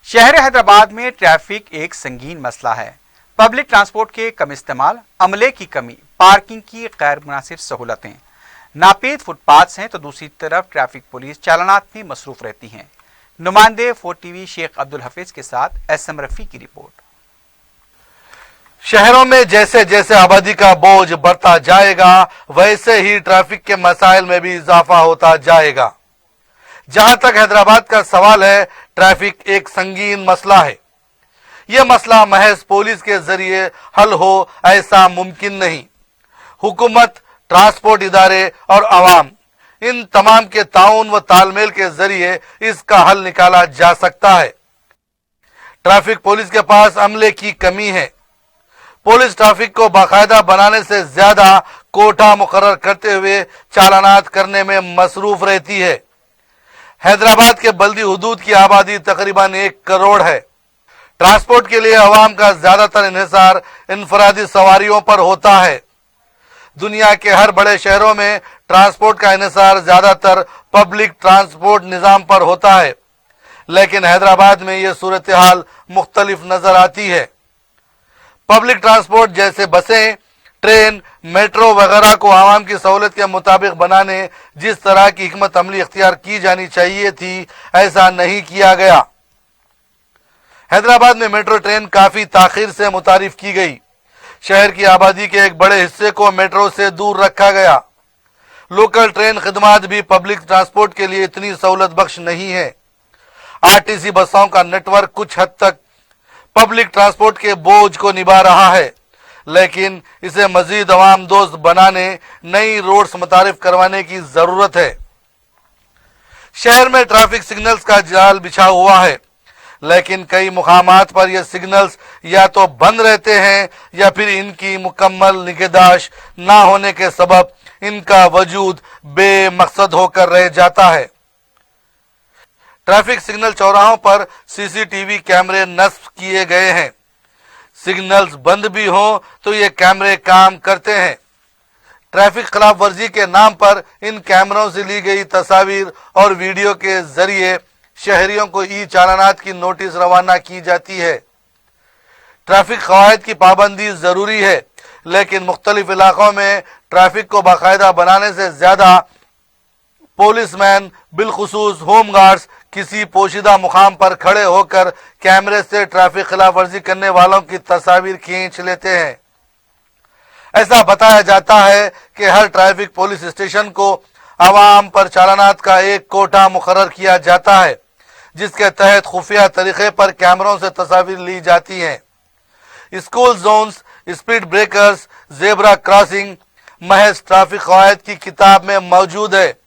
शहर हैदराबाद में ट्रैफिक एक संगीन मसला है। पब्लिक ट्रांसपोर्ट के कम इस्तेमाल, अमले की कमी, पार्किंग की गैर मुनासिब सहूलतें, नापीद फुटपाथ्स हैं तो दूसरी तरफ ट्रैफिक पुलिस चालानात में मसरूफ रहती हैं। नुमाइंदे 4TV शेख अब्दुल हफीज के साथ SM रफी की रिपोर्ट। शहरों में जैसे जैसे आबादी का बोझ बढ़ता जाएगा वैसे ही ट्रैफिक के मसाइल में भी इजाफा होता जाएगा। जहां तक हैदराबाद का सवाल है, ट्रैफिक एक संगीन मसला है। यह मसला महज पुलिस के जरिए हल हो ऐसा मुमकिन नहीं। हुकूमत, ट्रांसपोर्ट इदारे और अवाम, इन तमाम के ताउन व तालमेल के जरिए इसका हल निकाला जा सकता है। ट्रैफिक पुलिस के पास अमले की कमी है। पुलिस ट्रैफिक को बाकायदा बनाने से ज्यादा कोटा मुकर्रर करते हुए चालानात करने में मसरूफ रहती है। हैदराबाद के बल्दी हुदूद की आबादी तकरीबन 1 करोड़ है। ट्रांसपोर्ट के लिए अवाम का ज्यादातर इन्हिसार इनफरादी सवारियों पर होता है। दुनिया के हर बड़े शहरों में ट्रांसपोर्ट का इन्हिसार ज्यादातर पब्लिक ट्रांसपोर्ट निजाम पर होता है, लेकिन हैदराबाद में यह सूरत हाल मुख्तलिफ नजर आती है। पब्लिक ट्रांसपोर्ट जैसे बसें, ट्रेन, मेट्रो वगैरह को आवाम की सहूलत के मुताबिक बनाने जिस तरह की हिकमत अमली इख्तियार की जानी चाहिए थी, ऐसा नहीं किया गया। हैदराबाद में मेट्रो ट्रेन काफी ताखीर से मुतारिफ की गई। शहर की आबादी के एक बड़े हिस्से को मेट्रो से दूर रखा गया। लोकल ट्रेन खिदमात भी पब्लिक ट्रांसपोर्ट के लिए इतनी सहूलत बख्श नहीं है। RTC बसों का नेटवर्क कुछ हद तक पब्लिक ट्रांसपोर्ट के बोझ को निभा रहा है, लेकिन इसे मजीद अवाम दोस्त बनाने, नई रोड्स मुतारिफ करवाने की जरूरत है। शहर में ट्रैफिक सिग्नल्स का जाल बिछा हुआ है, लेकिन कई मुकामात पर यह सिग्नल्स या तो बंद रहते हैं या फिर इनकी मुकम्मल निगहदाश्त ना होने के सबब इनका वजूद बेमकसद होकर रह जाता है। ट्रैफिक सिग्नल चौराहों पर CCTV कैमरे नस्ब किए गए हैं। सिग्नल्स बंद भी हों तो ये कैमरे काम करते हैं। ट्रैफिक खिलाफ वर्जी के नाम पर इन कैमरों से ली गई तस्वीर और वीडियो के जरिए शहरियों को चालानात की नोटिस रवाना की जाती है। ट्रैफिक कवायद की पाबंदी जरूरी है, लेकिन मुख्तलिफ इलाकों में ट्रैफिक को बाकायदा बनाने से ज्यादा पुलिसमैन, बिलखुसूस होम गार्ड्स, किसी पोशीदा मुकाम पर खड़े होकर कैमरे से ट्रैफिक खिलाफ वर्जी करने वालों की तस्वीर खींच लेते हैं। ऐसा बताया जाता है कि हर ट्रैफिक पुलिस स्टेशन को अवाम पर चालानात का एक कोटा मुकर्रर किया जाता है, जिसके तहत खुफिया तरीके पर कैमरों से तस्वीर ली जाती हैं। School zones, speed breakers, zebra crossing महज ट्रैफिक कवायद की किताब में मौजूद है।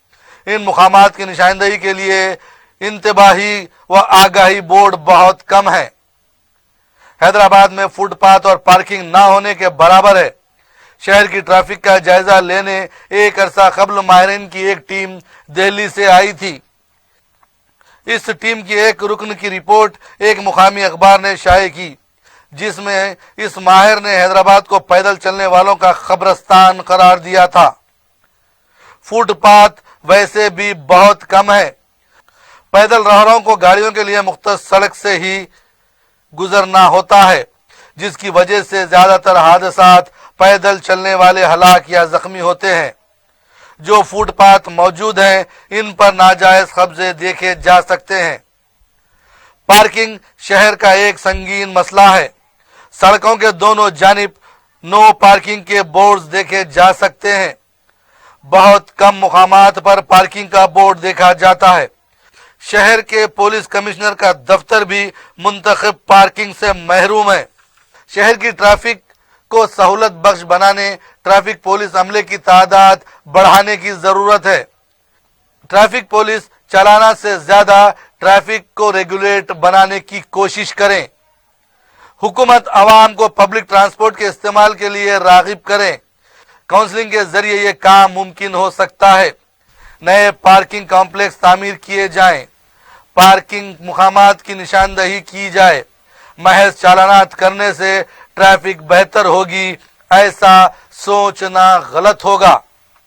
इन मुकामात की निशानदही के लिए इंतबाही व आगाही बोर्ड बहुत कम है। हैदराबाद में फुटपाथ और पार्किंग ना होने के बराबर है। शहर की ट्रैफिक का जायजा लेने एक अरसा कबल माहिरीन की एक टीम दिल्ली से आई थी। इस टीम की एक रुकन की रिपोर्ट एक मुकामी अखबार ने शाये की, जिसमें इस माहिर ने हैदराबाद को पैदल चलने वालों का कब्रिस्तान करार दिया था। फुटपाथ वैसे भी बहुत कम है। पैदल राहगीरों को गाड़ियों के लिए मुख्तस सड़क से ही गुजरना होता है, जिसकी वजह से ज्यादातर हादसात पैदल चलने वाले हलाक या जख्मी होते हैं। जो फुटपाथ मौजूद हैं, इन पर नाजायज कब्जे देखे जा सकते हैं। पार्किंग शहर का एक संगीन मसला है। सड़कों के दोनों जानिब नो पार्किंग के बोर्ड देखे जा सकते हैं। बहुत कम मुकामात पर पार्किंग का बोर्ड देखा जाता है। शहर के पुलिस कमिश्नर का दफ्तर भी मुंतखब पार्किंग से महरूम है। शहर की ट्रैफिक को सहूलत बख्श बनाने ट्रैफिक पुलिस अमले की तादाद बढ़ाने की जरूरत है। ट्रैफिक पुलिस चालाना से ज्यादा ट्रैफिक को रेगुलेट बनाने की कोशिश करें। हुकूमत अवाम को पब्लिक ट्रांसपोर्ट के इस्तेमाल के लिए रागिब करें। काउंसलिंग के जरिए ये काम मुमकिन हो सकता है। नए पार्किंग कॉम्प्लेक्स तामीर किए जाएं। पार्किंग मुकामात की निशानदही की जाए। महज चालानात करने से ट्रैफिक बेहतर होगी, ऐसा सोचना गलत होगा।